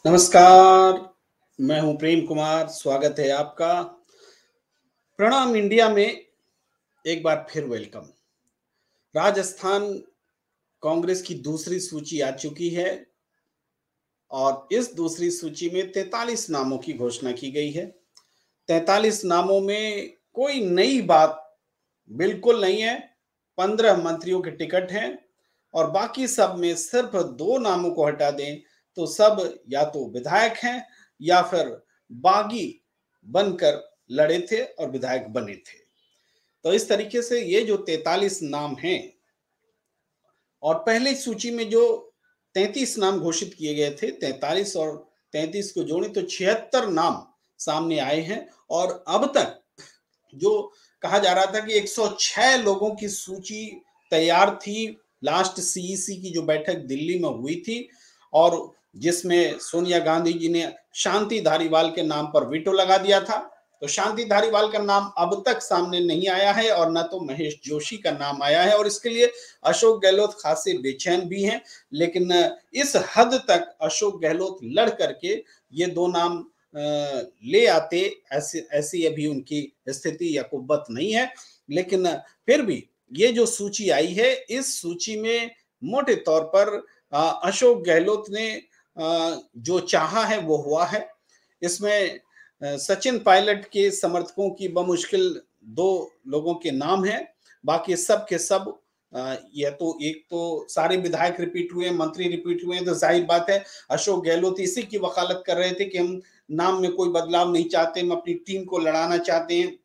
नमस्कार, मैं हूं प्रेम कुमार, स्वागत है आपका। प्रणाम इंडिया में एक बार फिर वेलकम। राजस्थान कांग्रेस की दूसरी सूची आ चुकी है और इस दूसरी सूची में 43 नामों की घोषणा की गई है। 43 नामों में कोई नई बात बिल्कुल नहीं है। 15 मंत्रियों के टिकट हैं और बाकी सब में सिर्फ 2 नामों को हटा दें तो सब या तो विधायक हैं या फिर बागी बनकर लड़े थे और विधायक बने थे। तो इस तरीके से ये जो 43 नाम हैं और पहले सूची में जो 33 नाम घोषित किए गए थे, 43 और 33 को जोड़ें तो 76 नाम सामने आए हैं और अब तक जो कहा जा रहा था कि 106 लोगों की सूची तैयार थी लास्ट सीईसी की जो बैठक दिल्ली में हुई थी और जिसमें सोनिया गांधी जी ने शांति धारीवाल के नाम पर वीटो लगा दिया था। तो शांति धारीवाल का नाम अब तक सामने नहीं आया है और न तो महेश जोशी का नाम आया है और इसके लिए अशोक गहलोत खासे बेचैन भी हैं। लेकिन इस हद तक अशोक गहलोत लड़ करके ये 2 नाम ले आते, ऐसी अभी उनकी स्थिति या कुव्वत नहीं है। लेकिन फिर भी ये जो सूची आई है, इस सूची में मोटे तौर पर अशोक गहलोत ने जो चाहा है वो हुआ है। इसमें सचिन पायलट के समर्थकों की बमुश्किल 2 लोगों के नाम हैं, बाकी सब के सब ये तो एक तो सारे विधायक रिपीट हुए, मंत्री रिपीट हुए, तो जाहिर बात है अशोक गहलोत इसी की वकालत कर रहे थे कि हम नाम में कोई बदलाव नहीं चाहते, हम अपनी टीम को लड़ाना चाहते हैं,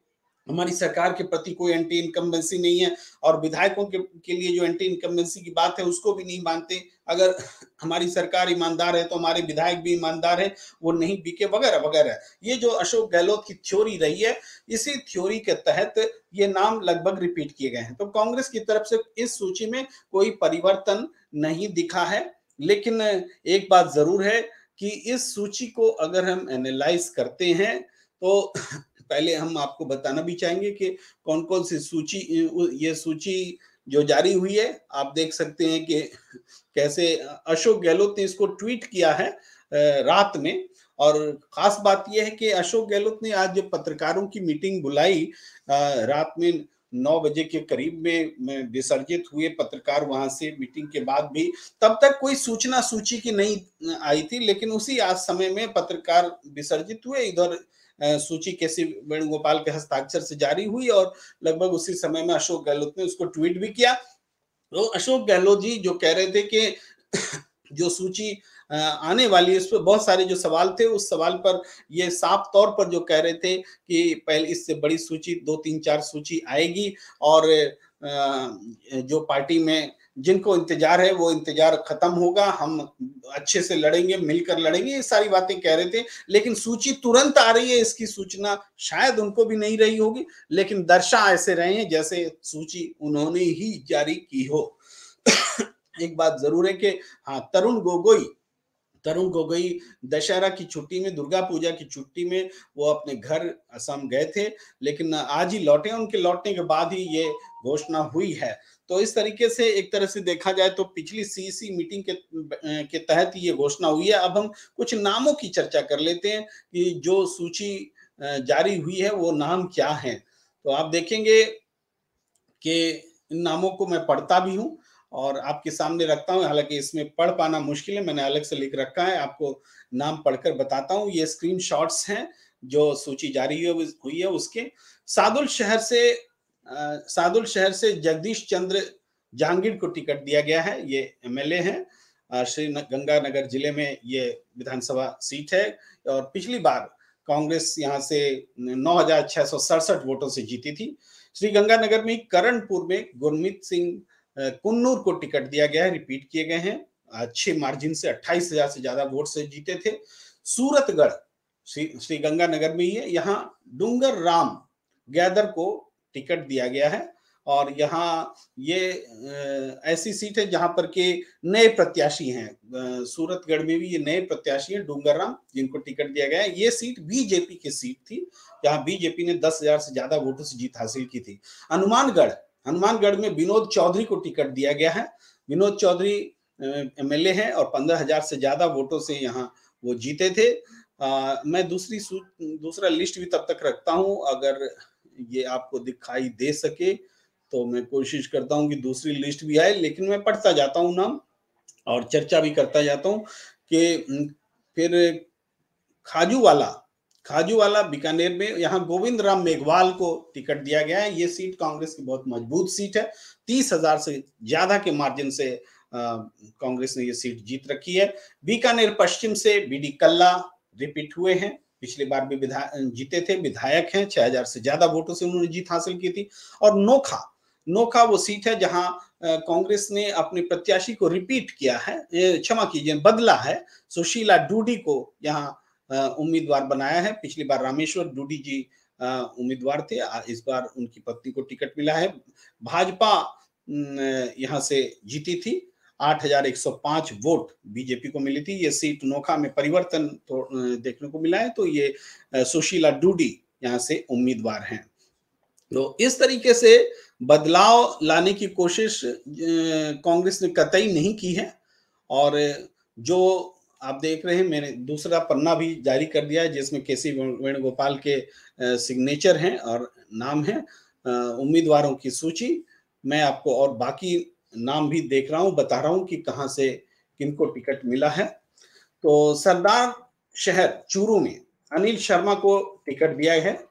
हमारी सरकार के प्रति कोई एंटी इनकम्बेंसी नहीं है और विधायकों के लिए जो एंटी इनकम्बेंसी की बात है उसको भी नहीं मानते। अगर हमारी सरकार ईमानदार है तो हमारे विधायक भी ईमानदार है, वो नहीं बिके वगैरह वगैरह। ये जो अशोक गहलोत की थ्योरी रही है, इसी थ्योरी के तहत ये नाम लगभग रिपीट किए गए हैं। तो कांग्रेस की तरफ से इस सूची में कोई परिवर्तन नहीं दिखा है। लेकिन एक बात जरूर है कि इस सूची को अगर हम एनालाइज करते हैं तो पहले हम आपको बताना भी चाहेंगे कि कौन-कौन सी सूची ये सूची जो जारी हुई है, आप देख सकते हैं कि कैसे अशोक गहलोत ने इसको ट्वीट किया है रात में। और खास बात यह है कि अशोक गहलोत ने आज जब पत्रकारों की मीटिंग बुलाई रात में 9 बजे के करीब में विसर्जित हुए पत्रकार वहां से मीटिंग के बाद भी, तब तक कोई सूचना सूची की नहीं आई थी। लेकिन उसी आज समय में पत्रकार विसर्जित हुए, इधर सूची केसी वेणुगोपाल के हस्ताक्षर से जारी हुई और लगभग उसी समय में अशोक गहलोत ने उसको ट्वीट भी किया। तो अशोक गहलोत जी जो कह रहे थे कि जो सूची आने वाली है, उस पर बहुत सारे जो सवाल थे, उस सवाल पर ये साफ तौर पर जो कह रहे थे कि पहले इससे बड़ी सूची 2-3-4 सूची आएगी और जो पार्टी में जिनको इंतजार है वो इंतजार खत्म होगा, हम अच्छे से लड़ेंगे, मिलकर लड़ेंगे, ये सारी बातें कह रहे थे। लेकिन सूची तुरंत आ रही है इसकी सूचना शायद उनको भी नहीं रही होगी, लेकिन दर्शा ऐसे रहे हैं जैसे सूची उन्होंने ही जारी की हो। एक बात जरूर है कि हाँ, तरुण गोगोई दशहरा की छुट्टी में, दुर्गा पूजा की छुट्टी में वो अपने घर असम गए थे, लेकिन आज ही लौटे। उनके लौटने के बाद ही ये घोषणा हुई है। तो इस तरीके से एक तरह से देखा जाए तो पिछली सीईसी मीटिंग के तहत ये घोषणा हुई है। अब हम कुछ नामों की चर्चा कर लेते हैं कि जो सूची जारी हुई है वो नाम क्या है। तो आप देखेंगे कि इन नामों को मैं पढ़ता भी हूँ और आपके सामने रखता हूँ। हालांकि इसमें पढ़ पाना मुश्किल है, मैंने अलग से लिख रखा है, आपको नाम पढ़कर बताता हूँ। ये स्क्रीनशॉट्स हैं जो सूची जारी हुई है उसके। सादुल शहर से जगदीश चंद्र जहांगीर को टिकट दिया गया है। ये एमएलए हैं, श्री गंगानगर जिले में ये विधानसभा सीट है और पिछली बार कांग्रेस यहाँ से 9,667 वोटों से जीती थी। श्री गंगानगर में करणपुर में गुरमीत सिंह कुन्नूर को टिकट दिया गया है, रिपीट किए गए हैं, अच्छे मार्जिन से 28,000 से ज्यादा वोट से जीते थे। सूरतगढ़ श्री गंगानगर में ही है, यहाँ डूंगर राम गैदर को टिकट दिया गया है और यहाँ ये ऐसी सीट है जहां पर के नए प्रत्याशी हैं। सूरतगढ़ में भी ये नए प्रत्याशी हैं डूंगर राम, जिनको टिकट दिया गया है। ये सीट बीजेपी की सीट थी, जहां बीजेपी ने 10,000 से ज्यादा वोटों से जीत हासिल की थी। हनुमानगढ़ में विनोद चौधरी को टिकट दिया गया है। विनोद चौधरी एमएलए हैं और 15,000 से ज्यादा वोटों से यहाँ वो जीते थे। मैं दूसरा लिस्ट भी तब तक रखता हूँ, अगर ये आपको दिखाई दे सके तो मैं कोशिश करता हूँ कि दूसरी लिस्ट भी आए, लेकिन मैं पढ़ता जाता हूँ नाम और चर्चा भी करता जाता हूँ कि फिर खाजूवाला खाजूवाला बीकानेर में, यहाँ गोविंद राम मेघवाल को टिकट दिया गया है। ये सीट कांग्रेस की बहुत मजबूत सीट है। 30,000 से ज्यादा के मार्जिन से कांग्रेस ने ये सीट जीत रखी है। बीकानेर पश्चिम से बीडी कल्ला रिपीट हुए हैं, पिछली बार भी जीते थे, विधायक हैं, 6,000 से ज्यादा वोटों से उन्होंने जीत हासिल की थी। और नोखा नोखा वो सीट है जहां कांग्रेस ने अपने प्रत्याशी को रिपीट किया है, क्षमा कीजिए, बदला है। सुशीला डूडी को यहाँ उम्मीदवार बनाया है। पिछली बार रामेश्वर डूडी जी उम्मीदवार थे, इस बार उनकी पत्नी को टिकट मिला है। भाजपा यहाँ से जीती थी, 8,105 वोट बीजेपी को मिली थी। ये सीट नोखा में परिवर्तन देखने को मिला है, तो ये सुशीला डूडी यहाँ से उम्मीदवार हैं। तो इस तरीके से बदलाव लाने की कोशिश कांग्रेस ने कतई नहीं की है। और जो आप देख रहे हैं, मैंने दूसरा पन्ना भी जारी कर दिया है जिसमें केसी वेणुगोपाल के सिग्नेचर हैं और नाम है, उम्मीदवारों की सूची। मैं आपको और बाकी नाम भी देख रहा हूं, बता रहा हूं कि कहां से किनको टिकट मिला है। तो सरदार शहर चूरू में अनिल शर्मा को टिकट दिया है।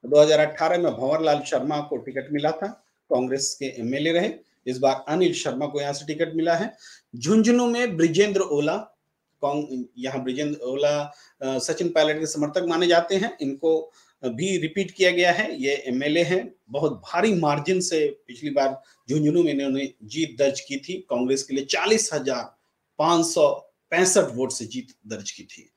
2018 में भंवरलाल शर्मा को टिकट मिला था, कांग्रेस के एमएलए रहे। इस बार अनिल शर्मा को यहाँ से टिकट मिला है। झुंझुनू में ब्रिजेंद्र ओला, यहाँ ब्रिजेंद्र ओला सचिन पायलट के समर्थक माने जाते हैं, इनको भी रिपीट किया गया है। ये एमएलए हैं, बहुत भारी मार्जिन से पिछली बार झुंझुनू में इन्होंने जीत दर्ज की थी। कांग्रेस के लिए 40,565 वोट से जीत दर्ज की थी।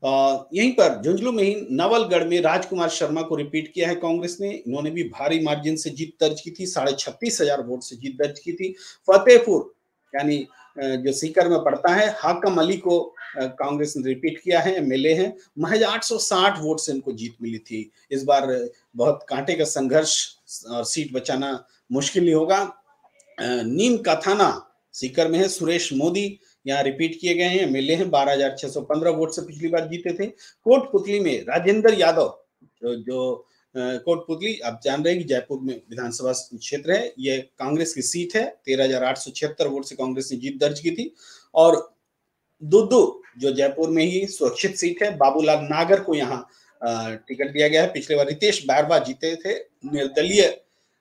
यहीं पर झुंझुनू में ही नवलगढ़ में राजकुमार शर्मा को रिपीट किया है कांग्रेस ने, इन्होंने भी भारी मार्जिन से जीत दर्ज की थी, 36,500 वोट से जीत दर्ज की थी। फतेहपुर यानी जो सीकर में पड़ता है, हाकम अली को कांग्रेस ने रिपीट किया है, एमएलए हैं, महज 860 वोट से इनको जीत मिली थी। इस बार बहुत कांटे का संघर्ष और सीट बचाना मुश्किल नहीं होगा। नीम का थाना सीकर में है, सुरेश मोदी यहाँ रिपीट किए गए हैं, एमएलए हैं, 12,615 वोट से पिछली बार जीते थे। कोटपुतली में राजेंद्र यादव, जो कोटपुतली आप जान रहे हैं कि जयपुर में विधानसभा क्षेत्र है, ये कांग्रेस की सीट है, 13,876 वोट से कांग्रेस ने जीत दर्ज की थी। और दुद्दू जो जयपुर में ही सुरक्षित सीट है, बाबूलाल नागर को यहाँ टिकट दिया गया है। पिछले बार रितेश बारबा जीते थे, निर्दलीय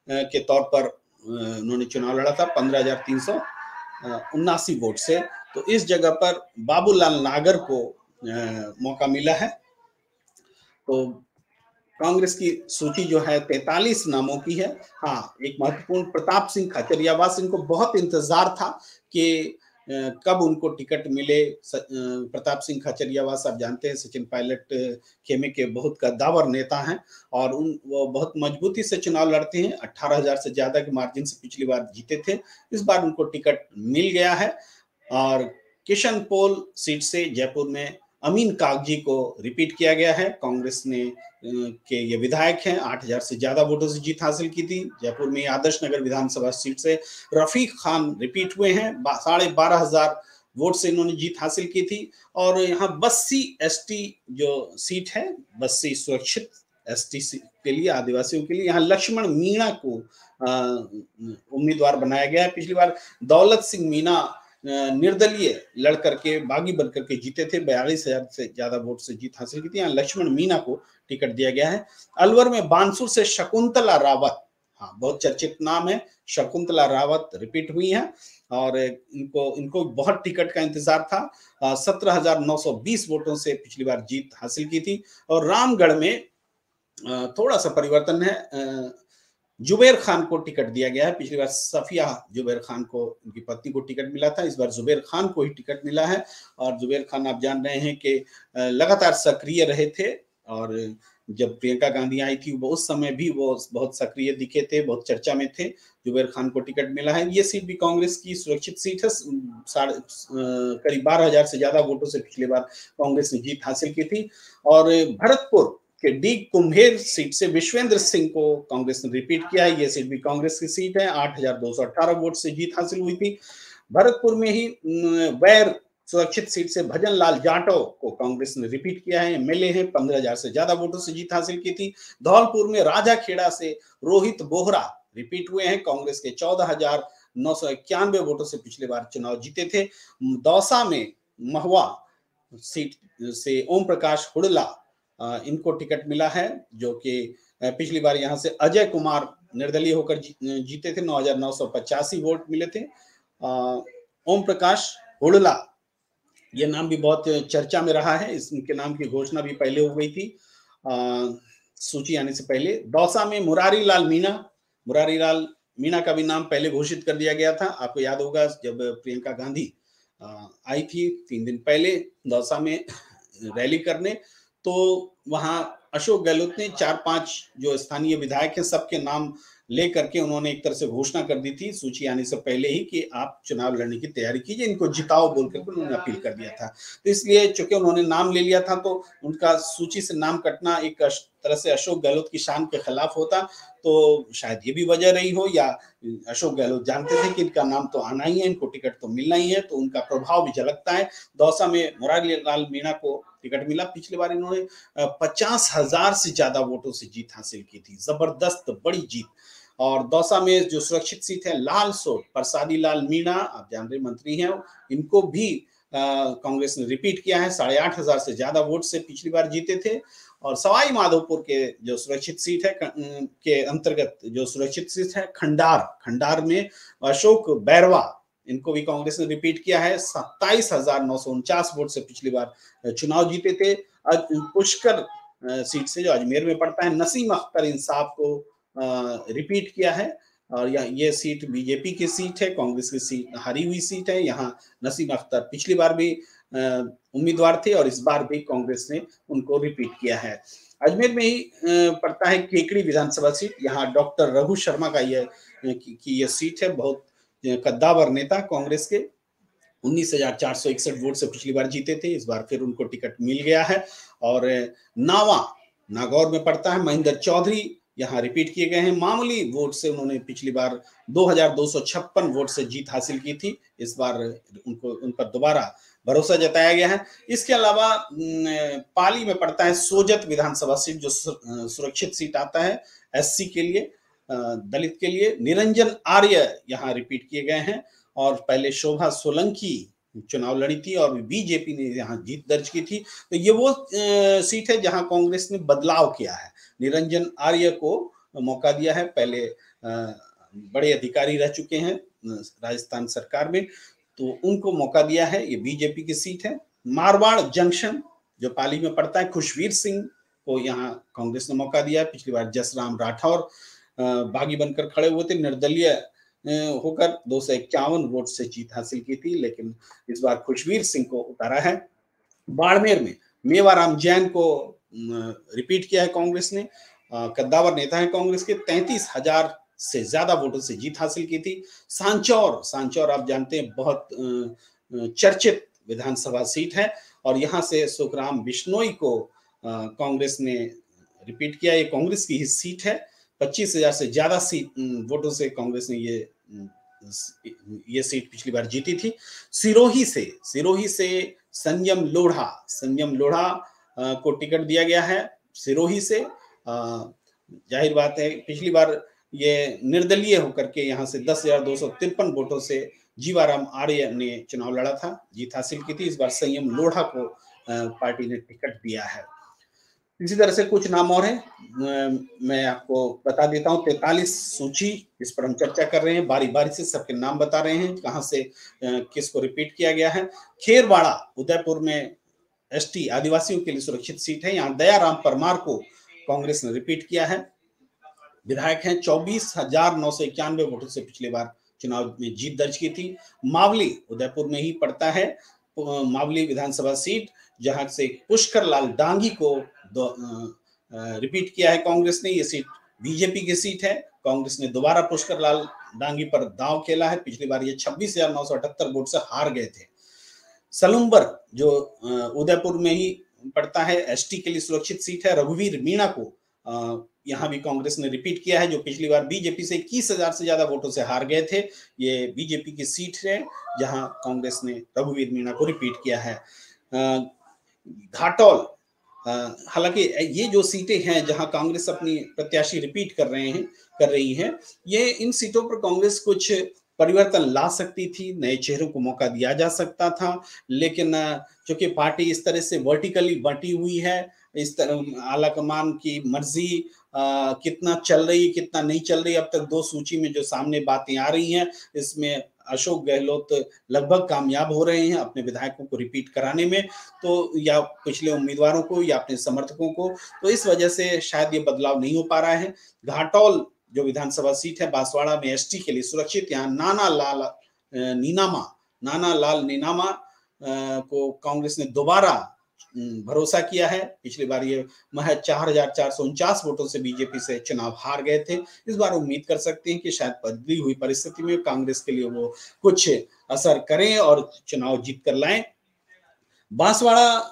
के तौर पर उन्होंने चुनाव लड़ा था 15,379 वोट से। तो इस जगह पर बाबूलाल नागर को मौका मिला है। तो कांग्रेस की सूची जो है 43 नामों की है। हाँ, एक महत्वपूर्ण प्रताप सिंह खाचरियावास, इनको बहुत इंतजार था कि कब उनको टिकट मिले। प्रताप सिंह खाचरियावास आप जानते हैं सचिन पायलट खेमे के बहुत कद्दावर नेता हैं और वो बहुत मजबूती से चुनाव लड़ते हैं। 18,000 से ज्यादा के मार्जिन से पिछली बार जीते थे, इस बार उनको टिकट मिल गया है। और किशनपोल सीट से जयपुर में अमीन कागजी को रिपीट किया गया है। कांग्रेस ने के ये विधायक हैं, 8,000 से ज्यादा वोटों से जीत हासिल की थी। जयपुर में आदर्श नगर विधानसभा सीट से रफीक खान रिपीट हुए हैं, 12,500 वोट से इन्होंने जीत हासिल की थी। और यहाँ बस्सी एसटी जो सीट है, बस्सी सुरक्षित एसटी के लिए, आदिवासियों के लिए, यहाँ लक्ष्मण मीणा को उम्मीदवार बनाया गया है। पिछली बार दौलत सिंह मीणा निर्दलीय लड़ करके बागी बन करके जीते थे, 42,000 से ज्यादा वोट से जीत हासिल की थी। यहाँ लक्ष्मण मीणा को टिकट दिया गया है। अलवर में बानसूर से शकुंतला रावत, हाँ बहुत चर्चित नाम है, शकुंतला रावत रिपीट हुई है और इनको बहुत टिकट का इंतजार था। 17,920 वोटों से पिछली बार जीत हासिल की थी। और रामगढ़ में थोड़ा सा परिवर्तन है, जुबेर खान को टिकट दिया गया है। पिछली बार सफिया जुबेर खान को, उनकी पत्नी को टिकट मिला था, इस बार जुबेर खान को ही टिकट मिला है। और जुबेर खान आप जान रहे हैं कि लगातार सक्रिय रहे थे और जब प्रियंका गांधी आई थी वो उस समय भी वो बहुत सक्रिय दिखे थे, बहुत चर्चा में थे। जुबेर खान को टिकट मिला है। ये सीट भी कांग्रेस की सुरक्षित सीट है, करीब 12,000 से ज्यादा वोटों से पिछली बार कांग्रेस ने जीत हासिल की थी। और भरतपुर के डी कुम्हेर सीट से विश्वेंद्र सिंह को कांग्रेस ने रिपीट किया है। ये सीट भी कांग्रेस की सीट है, 8,218 वोट से जीत हासिल हुई थी। भरतपुर में ही वैर सुरक्षित सीट से भजन लाल जाटव को कांग्रेस ने रिपीट किया है, एमएलए हैं, 15,000 से ज्यादा वोटों से जीत हासिल की थी। धौलपुर में राजाखेड़ा से रोहित बोहरा रिपीट हुए हैं, कांग्रेस के 14,991 वोटों से पिछली बार चुनाव जीते थे। दौसा में महुआ सीट से ओम प्रकाश हुड़ला इनको टिकट मिला है, जो कि पिछली बार यहाँ से अजय कुमार निर्दलीय होकर जीते थे, 9,985 वोट मिले थे। ओम प्रकाश हुड़ला ये नाम भी बहुत चर्चा में रहा है, इनके नाम की घोषणा भी पहले हो गई थी सूची आने से पहले। दौसा में मुरारी लाल मीणा का भी नाम पहले घोषित कर दिया गया था। आपको याद होगा जब प्रियंका गांधी आई थी 3 दिन पहले दौसा में रैली करने, तो वहां अशोक गहलोत ने 4-5 जो स्थानीय विधायक हैं सबके नाम लेकर के उन्होंने एक तरह से घोषणा कर दी थी सूची आने से पहले ही कि आप चुनाव लड़ने की तैयारी कीजिए, इनको जिताओ बोलकर उन्होंने अपील कर दिया था। तो इसलिए चूंकि उन्होंने नाम ले लिया था तो उनका सूची से नाम कटना एक तरह से अशोक गहलोत की शान के खिलाफ होता, तो शायद ये भी वजह रही हो, या अशोक गहलोत जानते थे कि इनका नाम तो आना ही है, इनको टिकट तो मिलना ही है, तो उनका प्रभाव भी झलकता है। दौसा में मुरारी लाल मीणा को टिकट मिला। पिछली बार इन्होंने 50,000 से ज्यादा वोटों से जीत हासिल की थी, जबरदस्त बड़ी जीत। और दौसा में जो सुरक्षित सीट है लालसोट, प्रसादी लाल मीणा, आप जान रहे मंत्री हैं, इनको भी कांग्रेस ने रिपीट किया है, 8,500 से ज्यादा वोट से पिछली बार जीते थे। और सवाई माधोपुर के जो सुरक्षित सीट है के अंतर्गत जो सुरक्षित सीट है खंडार में अशोक बैरवा, इनको भी कांग्रेस ने रिपीट किया है, 27,949 वोट से पिछली बार चुनाव जीते थे। पुष्कर सीट से जो अजमेर में पड़ता है, नसीम अख्तर इंसाफ को रिपीट किया है। और ये सीट बीजेपी की सीट है, कांग्रेस की सीट हारी हुई सीट है। यहाँ नसीम अख्तर पिछली बार भी उम्मीदवार थे और इस बार भी कांग्रेस ने उनको रिपीट किया है। अजमेर में ही पड़ता है केकड़ी विधानसभा सीट, यहाँ डॉक्टर रघु शर्मा का ये सीट है, बहुत कद्दावर नेता कांग्रेस के, 19,461 वोट से पिछली बार जीते थे, इस बार फिर उनको टिकट मिल गया है। और नागौर में पड़ता है, महेंद्र चौधरी यहाँ रिपीट किए गए हैं, मामूली वोट से उन्होंने पिछली बार 2,256 वोट से जीत हासिल की थी, इस बार उन पर दोबारा भरोसा जताया गया है। इसके अलावा पाली में पड़ता है सोजत विधानसभा सीट, जो सुरक्षित सीट आता है एससी के लिए, दलित के लिए। निरंजन आर्य यहाँ रिपीट किए गए हैं, और पहले शोभा सोलंकी चुनाव लड़ी थी और बीजेपी ने यहाँ जीत दर्ज की थी। तो ये वो सीट है जहां कांग्रेस ने बदलाव किया है, निरंजन आर्य को मौका दिया है, पहले बड़े अधिकारी रह चुके हैं राजस्थान सरकार में, तो उनको मौका दिया है, ये बीजेपी की सीट है। मारवाड़ जंक्शन जो पाली में पड़ता है, खुशवीर सिंह को यहाँ कांग्रेस ने मौका दिया है, पिछली बार जसराम राठौर बागी बनकर खड़े हुए थे, निर्दलीय होकर 251 वोट से जीत हासिल की थी, लेकिन इस बार खुशवीर सिंह को उतारा है। बाड़मेर में मेवाराम जैन को रिपीट किया है कांग्रेस ने, कद्दावर नेता है कांग्रेस के, 33,000 से ज्यादा वोटों से जीत हासिल की थी। सांचौर आप जानते हैं बहुत चर्चित विधानसभा सीट है, और यहाँ से सुखराम बिश्नोई को कांग्रेस ने रिपीट किया, ये कांग्रेस की ही सीट है, 25,000 से ज्यादा वोटों से कांग्रेस ने ये सीट पिछली बार जीती थी। सिरोही से संयम लोढ़ा को टिकट दिया गया है सिरोही से। जाहिर बात है पिछली बार ये निर्दलीय होकर के यहाँ से 10,253 वोटों से जीवाराम आर्य ने चुनाव लड़ा था, जीत हासिल की थी। इस बार संयम लोढ़ा को पार्टी ने टिकट दिया है। इसी तरह से कुछ नाम और हैं, मैं आपको बता देता हूँ। 43 सूची, इस पर हम चर्चा कर रहे हैं, बारी बारी से सबके नाम बता रहे हैं, कहाँ से किसको रिपीट किया गया है। खेरवाड़ा उदयपुर में एसटी आदिवासियों के लिए सुरक्षित सीट है, यहाँ दयाराम परमार को कांग्रेस ने रिपीट किया है। विधायक हैं, 24,991 वोटों से पिछली बार चुनाव में जीत दर्ज की थी। मावली उदयपुर में ही पड़ता है, मावली विधानसभा सीट, जहां से पुष्कर लाल डांगी को रिपीट किया है कांग्रेस ने। ये सीट बीजेपी की सीट है, कांग्रेस ने दोबारा पुष्कर लाल डांगी पर दांव खेला है, पिछली बार ये 26,978 वोट से हार गए थे। सलुम्बर जो उदयपुर में ही पड़ता है, एसटी के लिए सुरक्षित सीट है, रघुवीर मीणा को यहाँ भी कांग्रेस ने रिपीट किया है, जो पिछली बार बीजेपी से 21,000 से ज्यादा वोटों से हार गए थे। ये बीजेपी की सीट है जहां कांग्रेस ने रघुवीर मीणा को रिपीट किया है। घाटोल, हालांकि ये जो सीटें हैं जहां कांग्रेस अपनी प्रत्याशी रिपीट कर रही हैं, ये इन सीटों पर कांग्रेस कुछ परिवर्तन ला सकती थी, नए चेहरों को मौका दिया जा सकता था, लेकिन चूंकि पार्टी इस तरह से वर्टिकली बंटी हुई है, इस तरह आलाकमान की मर्जी कितना चल रही कितना नहीं चल रही, अब तक दो सूची में जो सामने बातें आ रही हैं, इसमें अशोक गहलोत लगभग कामयाब हो रहे हैं अपने विधायकों को रिपीट कराने में, तो या पिछले उम्मीदवारों को या अपने समर्थकों को, तो इस वजह से शायद ये बदलाव नहीं हो पा रहा है। घाटोल जो विधानसभा सीट है बांसवाड़ा में एसटी के लिए सुरक्षित, यहाँ नाना लाल नीनामा को कांग्रेस ने दोबारा भरोसा किया है। पिछली बार ये महज 4,449 वोटों से बीजेपी से चुनाव हार गए थे। इस बार उम्मीद कर सकते हैं कि शायद बदली हुई परिस्थिति में कांग्रेस के लिए वो कुछ असर करें और चुनाव जीत कर लाएं। बांसवाड़ा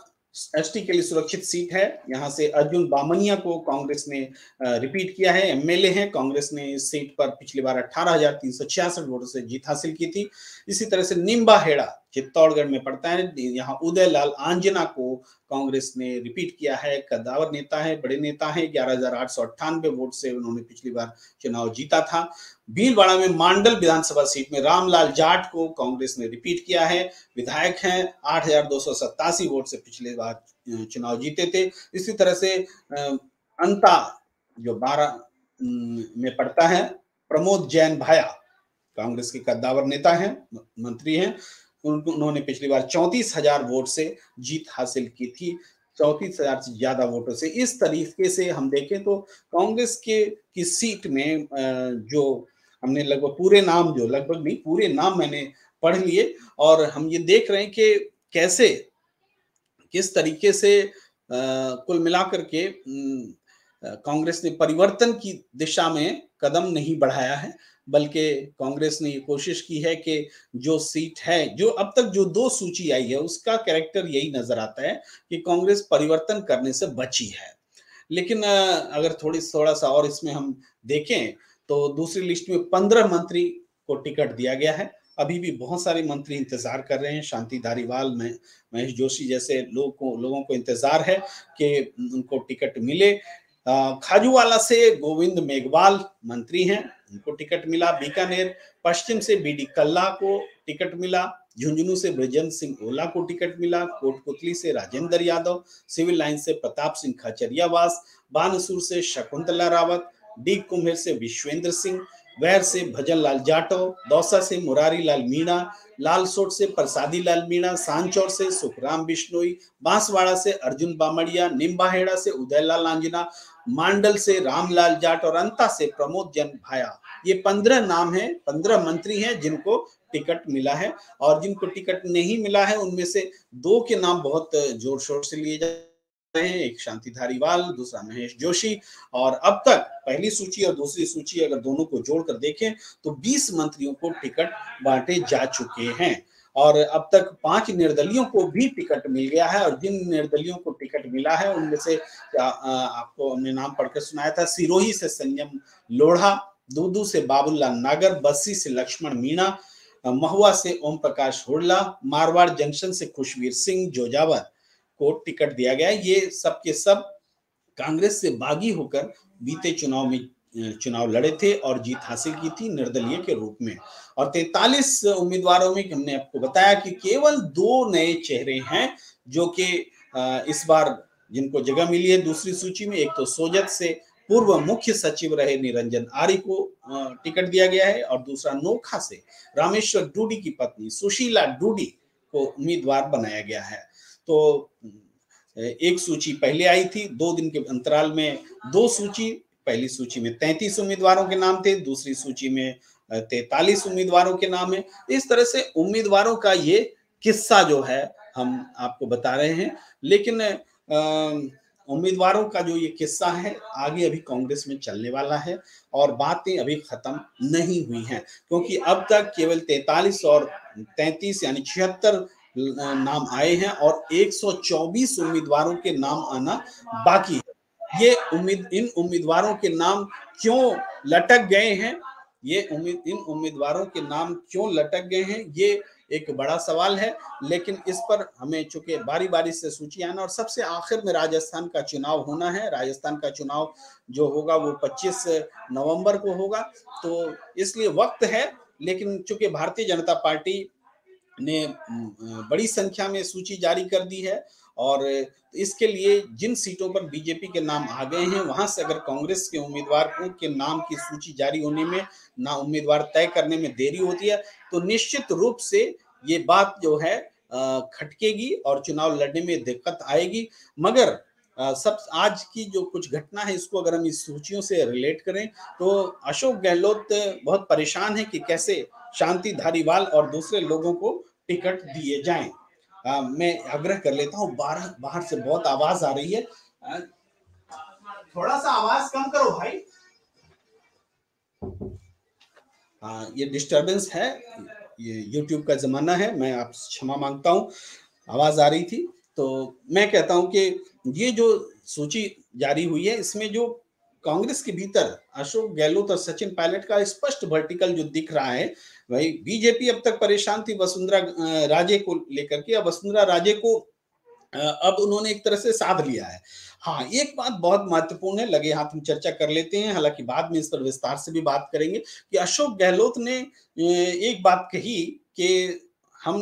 एसटी के लिए सुरक्षित सीट है, यहां से अर्जुन बामनिया को कांग्रेस ने रिपीट किया है, एमएलए हैं। कांग्रेस ने इस सीट पर पिछली बार 18,366 वोटों से जीत हासिल की थी। इसी तरह से निम्बाहेड़ा चित्तौड़गढ़ में पड़ता है, यहाँ उदय लाल आंजना को कांग्रेस ने रिपीट किया है, कद्दावर नेता है, बड़े नेता है, 11,898 वोट से उन्होंने पिछली बार चुनाव जीता था। भीलवाड़ा में मांडल विधानसभा सीट में रामलाल जाट को कांग्रेस ने रिपीट किया है, विधायक हैं, 8,287 वोट से पिछले बार चुनाव जीते थे। इसी तरह से अंता जो 12 में पड़ता है, प्रमोद जैन भाया कांग्रेस के कद्दावर नेता हैं, मंत्री हैं, उन्होंने पिछली बार 34,000 वोट से जीत हासिल की थी, 34,000 से ज्यादा वोटों से। इस तरीके से हम देखें तो कांग्रेस की सीट में जो हमने लगभग पूरे नाम मैंने पढ़ लिए, और हम ये देख रहे हैं कि किस तरीके से कुल मिलाकर के कांग्रेस ने परिवर्तन की दिशा में कदम नहीं बढ़ाया है, बल्कि कांग्रेस ने ये कोशिश की है कि जो सीट है, जो अब तक जो दो सूची आई है, उसका कैरेक्टर यही नजर आता है कि कांग्रेस परिवर्तन करने से बची है। लेकिन अगर थोड़ा सा और इसमें हम देखें तो दूसरी लिस्ट में 15 मंत्री को टिकट दिया गया है। अभी भी बहुत सारे मंत्री इंतजार कर रहे हैं, शांति धारीवाल में महेश जोशी जैसे लोगों को इंतजार है कि उनको टिकट मिले। खाजूवाला से गोविंद मेघवाल मंत्री हैं, उनको टिकट मिला। बीकानेर पश्चिम से बीडी कल्ला को टिकट मिला। झुंझुनू से बृजेंद्र सिंह ओला को टिकट मिला। कोटपुतली से राजेंद्र यादव, सिविल लाइन से प्रताप सिंह खचरियावास, बानसूर से शकुंतला रावत, डी कुम्हेर से विश्वेंद्र सिंह, वैर से भजन लाल जाटव, दौसा से मुरारी लाल मीणा, लालसोट से प्रसादी लाल मीणा, सांचौर से सुखराम बिश्नोई, बांसवाड़ा से अर्जुन बामड़िया, निम्बाहेड़ा से उदय लाल आंजना, मांडल से रामलाल जाट और अंता से प्रमोद जैन भाया। ये 15 नाम हैं, 15 मंत्री हैं जिनको टिकट मिला है, और जिनको टिकट नहीं मिला है उनमें से 2 के नाम बहुत जोर शोर से लिए जा रहे हैं, एक शांति धारीवाल, दूसरा महेश जोशी। और अब तक पहली सूची और दूसरी सूची अगर दोनों को जोड़कर देखें तो 20 मंत्रियों को टिकट बांटे जा चुके हैं, और अब तक 5 निर्दलियों को भी टिकट मिल गया है। और जिन निर्दलियों को टिकट मिला है उनमें से आपको हमने नाम पढ़कर सुनाया था, सिरोही से संयम लोढ़ा, दूदू से बाबूलाल नागर, बस्सी से लक्ष्मण मीणा, महुआ से ओम प्रकाश हुड़ला, मारवाड़ जंक्शन से खुशवीर सिंह जोजावर को टिकट दिया गया है। ये सब के सब कांग्रेस से बागी होकर बीते चुनाव में चुनाव लड़े थे और जीत हासिल की थी निर्दलीय के रूप में। और 43 उम्मीदवारों में हमने आपको बताया कि केवल 2 नए चेहरे हैं जो कि इस बार जिनको जगह मिली है दूसरी सूची में। एक तो सोजत से पूर्व मुख्य सचिव रहे निरंजन आर्य को टिकट दिया गया है, और दूसरा नोखा से रामेश्वर डूडी की पत्नी सुशीला डूडी को उम्मीदवार बनाया गया है। तो एक सूची पहले आई थी, 2 दिन के अंतराल में 2 सूची, पहली सूची में 33 उम्मीदवारों के नाम थे, दूसरी सूची में 43 उम्मीदवारों के नाम है। इस तरह से उम्मीदवारों का ये किस्सा जो है हम आपको बता रहे हैं, लेकिन उम्मीदवारों का जो ये किस्सा है आगे अभी कांग्रेस में चलने वाला है, और बातें अभी खत्म नहीं हुई हैं, क्योंकि अब तक केवल 43 और 33 यानी 76 नाम आए हैं और 124 उम्मीदवारों के नाम आना बाकी है। इन उम्मीदवारों के नाम क्यों लटक गए हैं, इन उम्मीदवारों के नाम क्यों लटक गए हैं, ये एक बड़ा सवाल है। लेकिन इस पर हमें चूंकि बारी बारी से सूची आना और सबसे आखिर में राजस्थान का चुनाव होना है। राजस्थान का चुनाव जो होगा वो 25 नवंबर को होगा, तो इसलिए वक्त है। लेकिन चूंकि भारतीय जनता पार्टी ने बड़ी संख्या में सूची जारी कर दी है और इसके लिए जिन सीटों पर बीजेपी के नाम आ गए हैं, वहां से अगर कांग्रेस के उम्मीदवारों के नाम की सूची जारी होने में, ना उम्मीदवार तय करने में देरी होती है, तो निश्चित रूप से ये बात जो है खटकेगी और चुनाव लड़ने में दिक्कत आएगी। मगर सब आज की जो कुछ घटना है, इसको अगर हम इस सूचियों से रिलेट करें तो अशोक गहलोत बहुत परेशान है कि कैसे शांति धारीवाल और दूसरे लोगों को टिकट दिए जाएं। मैं आग्रह कर लेता हूं, बाहर से बहुत आवाज आ रही है, थोड़ा सा आवाज कम करो भाई। ये डिस्टरबेंस है, ये YouTube का जमाना है, मैं आपसे क्षमा मांगता हूं, आवाज आ रही थी। तो मैं कहता हूं कि ये जो सूची जारी हुई है, इसमें जो कांग्रेस के भीतर अशोक गहलोत और सचिन पायलट का स्पष्ट वर्टिकल जो दिख रहा है, भाई बीजेपी अब तक परेशान थी वसुंधरा राजे को लेकर के, अब वसुंधरा राजे को अब उन्होंने एक तरह से साध लिया है। हाँ, एक बात बहुत महत्वपूर्ण है, लगे हाथ हम चर्चा कर लेते हैं, हालांकि बाद में इस पर विस्तार से भी बात करेंगे कि अशोक गहलोत ने एक बात कही कि हम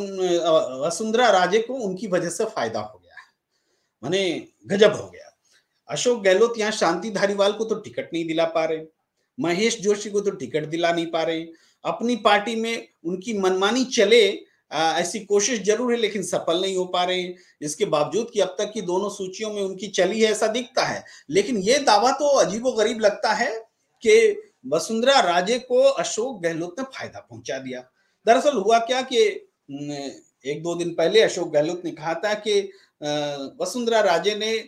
वसुंधरा राजे को उनकी वजह से फायदा हो गया है, माने गजब हो गया। अशोक गहलोत यहाँ शांति धारीवाल को तो टिकट नहीं दिला पा रहे, महेश जोशी को तो टिकट दिला नहीं पा रहे, अपनी पार्टी में उनकी मनमानी चले ऐसी कोशिश जरूर है लेकिन सफल नहीं हो पा रहे हैं। इसके बावजूद कि अब तक की दोनों सूचियों में उनकी चली है ऐसा दिखता है, लेकिन ये दावा तो अजीबोगरीब लगता है कि वसुंधरा राजे को अशोक गहलोत ने फायदा पहुंचा दिया। दरअसल हुआ क्या कि एक दो दिन पहले अशोक गहलोत ने कहा था कि वसुंधरा राजे ने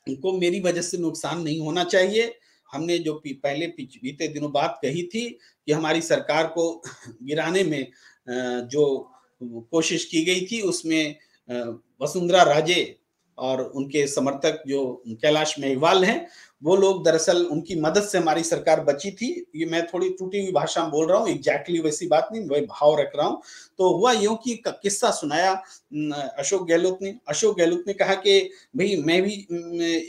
को मेरी वजह से नुकसान नहीं होना चाहिए। हमने जो पहले बीते दिनों बात कही थी कि हमारी सरकार को गिराने में जो कोशिश की गई थी, उसमें वसुंधरा राजे और उनके समर्थक जो कैलाश मेघवाल हैं, वो लोग दरअसल उनकी मदद से हमारी सरकार बची थी। ये मैं थोड़ी टूटी हुई भाषा में बोल रहा हूँ, एग्जैक्टली वैसी बात नहीं, वही भाव रख रहा हूँ। तो हुआ यूं कि किस्सा सुनाया अशोक गहलोत ने कहा कि भाई मैं भी,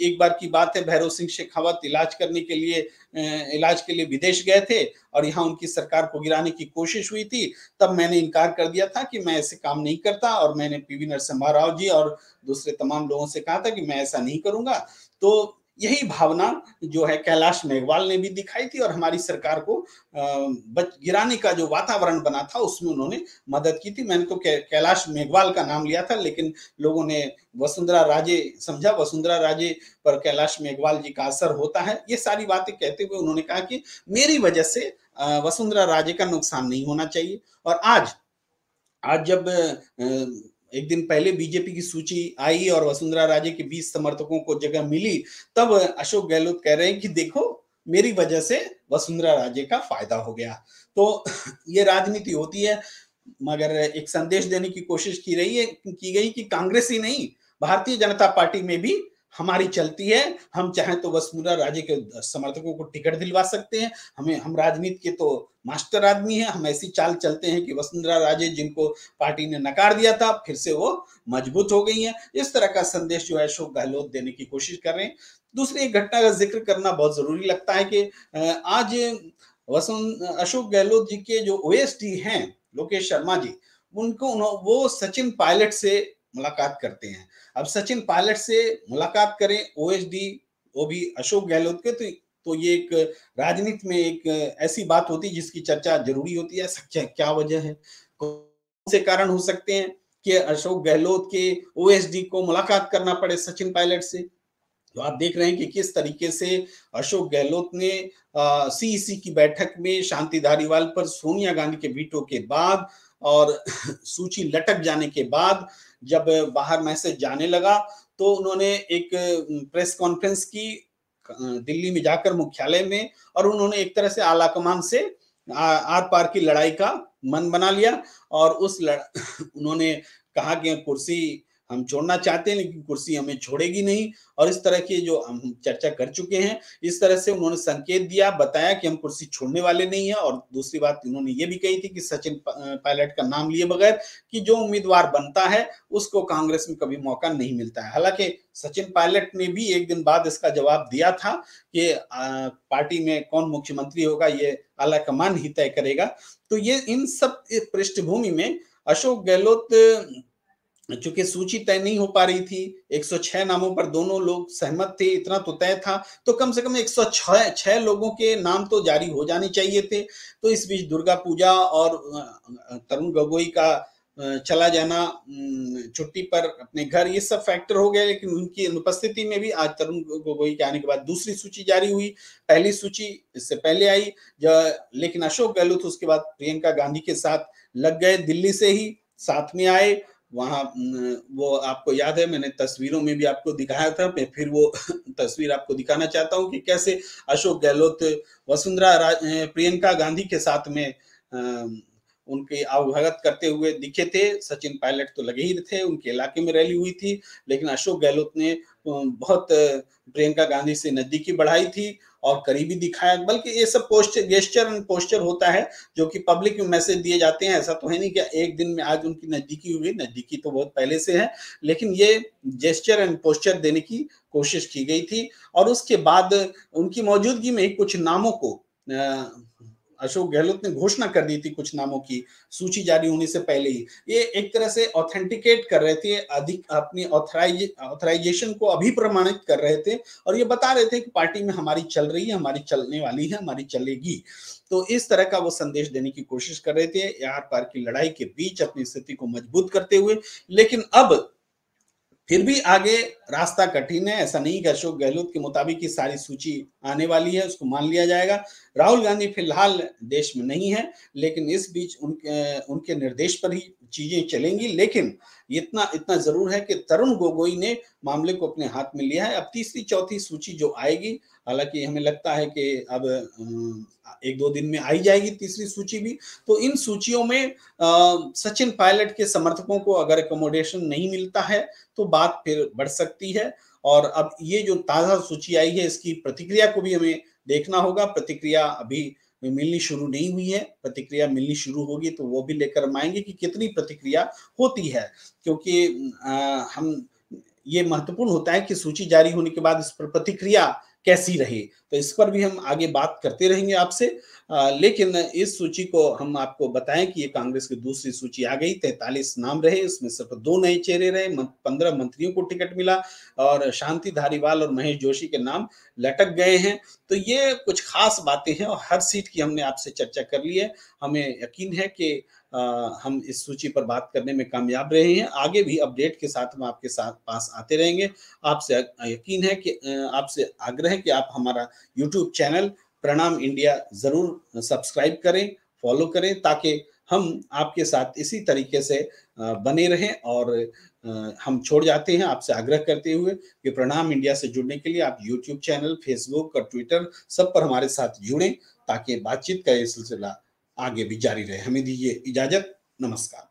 एक बार की बात है, भैरव सिंह शेखावत इलाज के लिए विदेश गए थे और यहाँ उनकी सरकार को गिराने की कोशिश हुई थी। तब मैंने इनकार कर दिया था कि मैं ऐसे काम नहीं करता और मैंने पीवी नरसिम्हा राव जी और दूसरे तमाम लोगों से कहा था कि मैं ऐसा नहीं करूंगा। तो यही भावना जो है कैलाश मेघवाल ने भी दिखाई थी और हमारी सरकार को गिराने का जो वातावरण बना था उसमें उन्होंने मदद की थी। मैंने तो कैलाश मेघवाल का नाम लिया था, लेकिन लोगों ने वसुंधरा राजे समझा। वसुंधरा राजे पर कैलाश मेघवाल जी का असर होता है। ये सारी बातें कहते हुए उन्होंने कहा कि मेरी वजह से वसुंधरा राजे का नुकसान नहीं होना चाहिए। और आज जब एक दिन पहले बीजेपी की सूची आई और वसुंधरा राजे के 20 समर्थकों को जगह मिली, तब अशोक गहलोत कह रहे हैं कि देखो मेरी वजह से वसुंधरा राजे का फायदा हो गया। तो ये राजनीति होती है, मगर एक संदेश देने की कोशिश की गई कि कांग्रेस ही नहीं, भारतीय जनता पार्टी में भी हमारी चलती है। हम चाहें तो वसुंधरा राजे के समर्थकों को टिकट दिलवा सकते हैं। हम राजनीति के तो मास्टर आदमी हैं, हम ऐसी चाल चलते हैं कि वसुंधरा राजे जिनको पार्टी ने नकार दिया था, फिर से वो मजबूत हो गई हैं। इस तरह का संदेश जो है अशोक गहलोत देने की कोशिश कर रहे हैं। दूसरी एक घटना का जिक्र करना बहुत जरूरी लगता है कि आज अशोक गहलोत जी के जो ओएसडी हैं लोकेश शर्मा जी, वो सचिन पायलट से मुलाकात करते हैं। अब सचिन पायलट से मुलाकात करें ओएसडी, वो भी अशोक गहलोत के, तो ये एक राजनीति में एक ऐसी बात होती है जिसकी चर्चा जरूरी होती है। क्या वजह है, कौन से कारण हो सकते हैं कि अशोक गहलोत के ओएसडी को मुलाकात करना पड़े सचिन पायलट से। तो आप देख रहे हैं कि किस तरीके से अशोक गहलोत ने सीईसी की बैठक में शांति धारीवाल पर सोनिया गांधी के वीटो के बाद और सूची लटक जाने के बाद जब बाहर मैसेज जाने लगा, तो उन्होंने एक प्रेस कॉन्फ्रेंस की दिल्ली में जाकर मुख्यालय में, और उन्होंने एक तरह से आलाकमान से आर पार की लड़ाई का मन बना लिया और उन्होंने कहा कि कुर्सी हम छोड़ना चाहते हैं लेकिन कुर्सी हमें छोड़ेगी नहीं, और इस तरह की जो हम चर्चा कर चुके हैं, इस तरह से उन्होंने संकेत दिया, बताया कि हम कुर्सी छोड़ने वाले नहीं हैं। और दूसरी बात उन्होंने ये भी कही थी कि सचिन पायलट का नाम लिए बगैर कि जो उम्मीदवार बनता है उसको कांग्रेस में कभी मौका नहीं मिलता है। हालांकि सचिन पायलट ने भी एक दिन बाद इसका जवाब दिया था कि पार्टी में कौन मुख्यमंत्री होगा ये आलाकमान ही तय करेगा। तो ये इन सब पृष्ठभूमि में अशोक गहलोत, चूंकि सूची तय नहीं हो पा रही थी, 106 नामों पर दोनों लोग सहमत थे, इतना तो तय था, तो कम से कम 106 लोगों के नाम तो जारी हो जाने चाहिए थे। तो इस बीच दुर्गा पूजा और तरुण गोगोई का चला जाना छुट्टी पर अपने घर, ये सब फैक्टर हो गए। लेकिन उनकी अनुपस्थिति में भी आज तरुण गोगोई के आने के बाद दूसरी सूची जारी हुई, पहली सूची इससे पहले आई, लेकिन अशोक गहलोत उसके बाद प्रियंका गांधी के साथ लग गए, दिल्ली से ही साथ में आए। वहां वो आपको याद है, मैंने तस्वीरों में भी आपको दिखाया था, मैं फिर वो तस्वीर आपको दिखाना चाहता हूं कि कैसे अशोक गहलोत प्रियंका गांधी के साथ में उनके आवभगत करते हुए दिखे थे। सचिन पायलट तो लगे ही थे, उनके इलाके में रैली हुई थी, लेकिन अशोक गहलोत ने बहुत प्रियंका गांधी से नजदीकी बढ़ाई थी और करीबी दिखाया। बल्कि ये सब पोस्टर होता है जो कि पब्लिक में मैसेज दिए जाते हैं। ऐसा तो है नहीं कि एक दिन में आज उनकी नजदीकी हुई, नजदीकी तो बहुत पहले से है, लेकिन ये जेस्चर एंड पोस्टर देने की कोशिश की गई थी। और उसके बाद उनकी मौजूदगी में कुछ नामों को अशोक गहलोत ने घोषणा कर दी थी, कुछ नामों की सूची जारी होने से पहले ही। ये एक तरह से ऑथेंटिकेट कर रहे थे, अधिक अपनी ऑथराइजेशन को अभी प्रमाणित कर रहे थे, और ये बता रहे थे कि पार्टी में हमारी चल रही है, हमारी चलने वाली है, हमारी चलेगी। तो इस तरह का वो संदेश देने की कोशिश कर रहे थे, आर पार की लड़ाई के बीच अपनी स्थिति को मजबूत करते हुए। लेकिन अब फिर भी आगे रास्ता कठिन है। ऐसा नहीं कि अशोक गहलोत के मुताबिक ही सारी सूची आने वाली है, उसको मान लिया जाएगा। राहुल गांधी फिलहाल देश में नहीं है, लेकिन इस बीच उनके निर्देश पर ही चीजें चलेंगी। लेकिन इतना जरूर है कि तरुण गोगोई ने मामले को अपने हाथ में लिया है। अब तीसरी चौथी सूची जो आएगी, हालांकि हमें लगता है कि अब 1-2 दिन में आई जाएगी तीसरी सूची भी। तो इन सूचियों में सचिन पायलट के समर्थकों को अगर एकोमोडेशन नहीं मिलता है तो बात फिर बढ़ सकती है। और अब ये जो ताजा सूची आई है, इसकी प्रतिक्रिया को भी हमें देखना होगा। प्रतिक्रिया अभी मिलनी शुरू नहीं हुई है, प्रतिक्रिया मिलनी शुरू होगी तो वो भी लेकर हम आएंगे कि कितनी प्रतिक्रिया होती है। क्योंकि हम ये महत्वपूर्ण होता है कि सूची जारी होने के बाद इस पर प्रतिक्रिया कैसी रही, तो इस पर भी हम आगे बात करते रहेंगे आपसे। लेकिन इस सूची को हम आपको बताएं कि ये कांग्रेस की दूसरी सूची आ गई। 43 नाम रहे, उसमें सिर्फ 2 नए चेहरे रहे, 15 मंत्रियों को टिकट मिला और शांति धारीवाल और महेश जोशी के नाम लटक गए हैं। तो ये कुछ खास बातें हैं और हर सीट की हमने आपसे चर्चा कर ली है। हमें यकीन है कि हम इस सूची पर बात करने में कामयाब रहे हैं। आगे भी अपडेट के साथ हम आपके साथ पास आते रहेंगे। आपसे यकीन है कि आपसे आग्रह है कि आप हमारा यूट्यूब चैनल प्रणाम इंडिया जरूर सब्सक्राइब करें, फॉलो करें, ताकि हम आपके साथ इसी तरीके से बने रहें। और हम छोड़ जाते हैं आपसे आग्रह करते हुए कि प्रणाम इंडिया से जुड़ने के लिए आप यूट्यूब चैनल, फेसबुक और ट्विटर सब पर हमारे साथ जुड़ें, ताकि बातचीत का ये सिलसिला आगे भी जारी रहे। हमें दीजिए इजाजत। नमस्कार।